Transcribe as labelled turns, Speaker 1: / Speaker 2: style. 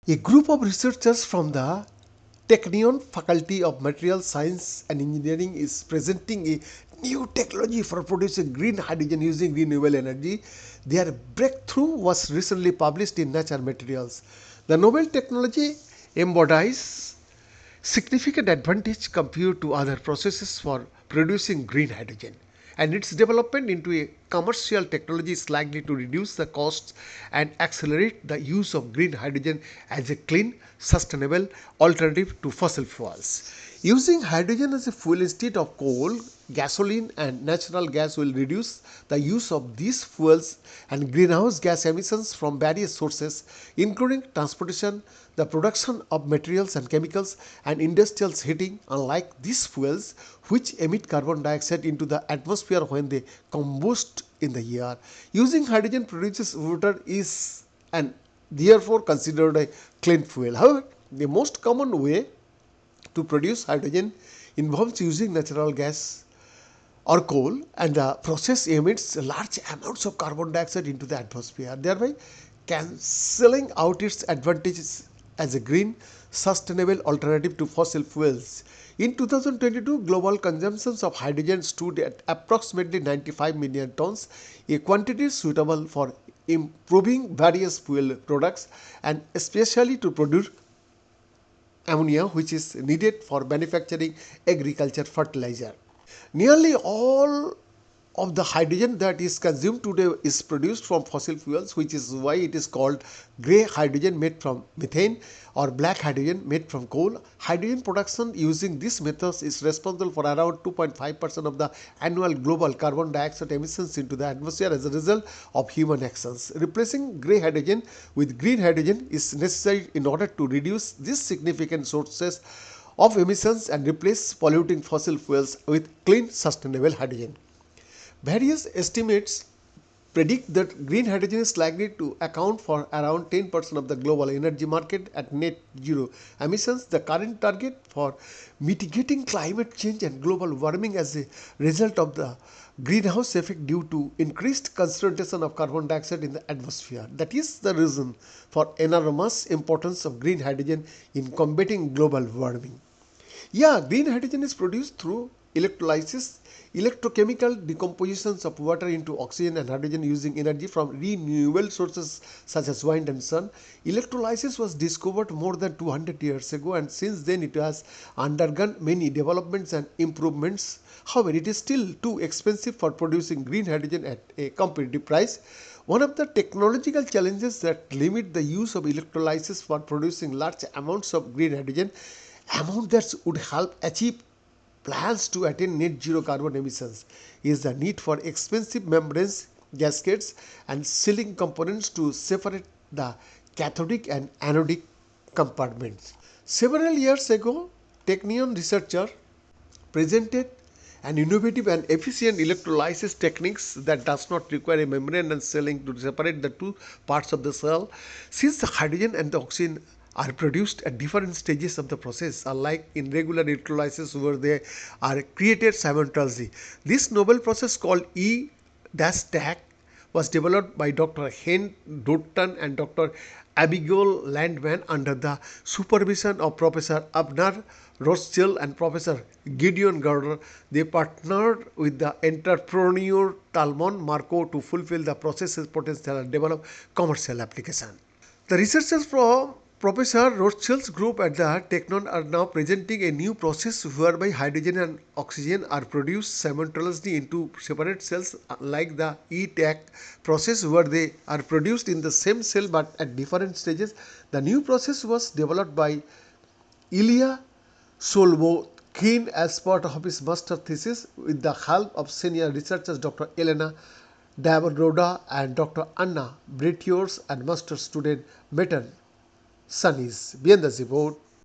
Speaker 1: A group of researchers from the Technion Faculty of Materials Science and Engineering is presenting a new technology for producing green hydrogen using renewable energy. Their breakthrough was recently published in Nature Materials. The novel technology embodies significant advantage compared to other processes for producing green hydrogen, and its development into a commercial technology is likely to reduce the costs and accelerate the use of green hydrogen as a clean, sustainable alternative to fossil fuels. Using hydrogen as a fuel instead of coal, gasoline and natural gas will reduce the use of these fuels and greenhouse gas emissions from various sources, including transportation, the production of materials and chemicals, and industrial heating. Unlike these fuels, which emit carbon dioxide into the atmosphere when they combust in the air, using hydrogen produces water is and therefore considered a clean fuel. However, the most common way to produce hydrogen involves using natural gas or coal, and the process emits large amounts of carbon dioxide into the atmosphere, thereby cancelling out its advantages as a green, sustainable alternative to fossil fuels. In 2022, global consumption of hydrogen stood at approximately 95 million tons, a quantity suitable for improving various fuel products and especially to produce ammonia, which is needed for manufacturing agriculture fertilizer. Nearly all of the hydrogen that is consumed today is produced from fossil fuels, which is why it is called grey hydrogen made from methane or black hydrogen made from coal. Hydrogen production using these methods is responsible for around 2.5% of the annual global carbon dioxide emissions into the atmosphere as a result of human actions. Replacing grey hydrogen with green hydrogen is necessary in order to reduce these significant sources of emissions and replace polluting fossil fuels with clean, sustainable hydrogen. Various estimates predict that green hydrogen is likely to account for around 10% of the global energy market at net zero emissions. The current target for mitigating climate change and global warming as a result of the greenhouse effect due to increased concentration of carbon dioxide in the atmosphere. That is the reason for enormous importance of green hydrogen in combating global warming. Yeah, green hydrogen is produced through electrolysis, electrochemical decompositions of water into oxygen and hydrogen using energy from renewable sources such as wind and sun. Electrolysis was discovered more than 200 years ago, and since then it has undergone many developments and improvements. However, it is still too expensive for producing green hydrogen at a competitive price. One of the technological challenges that limit the use of electrolysis for producing large amounts of green hydrogen amount that would help achieve plans to attain net zero carbon emissions is the need for expensive membranes, gaskets, and sealing components to separate the cathodic and anodic compartments. Several years ago, Technion researcher presented an innovative and efficient electrolysis techniques that does not require a membrane and sealing to separate the two parts of the cell. Since the hydrogen and the oxygen are produced at different stages of the process, unlike in regular electrolysis where they are created simultaneously. This novel process called E-TAC was developed by Dr. Hen Doughton and Dr. Abigail Landman under the supervision of Professor Abner Rothschild and Professor Gideon Gardner. They partnered with the entrepreneur Talmon Marco to fulfill the process's potential and develop commercial application. The researchers from Professor Rothschild's group at the Technon are now presenting a new process whereby hydrogen and oxygen are produced simultaneously into separate cells, like the E-TAC process where they are produced in the same cell but at different stages. The new process was developed by Ilya Solvokhin as part of his master thesis with the help of senior researchers Dr. Elena Davroda and Dr. Anna Bretiors and master student Metan Sunnis. Bien the report.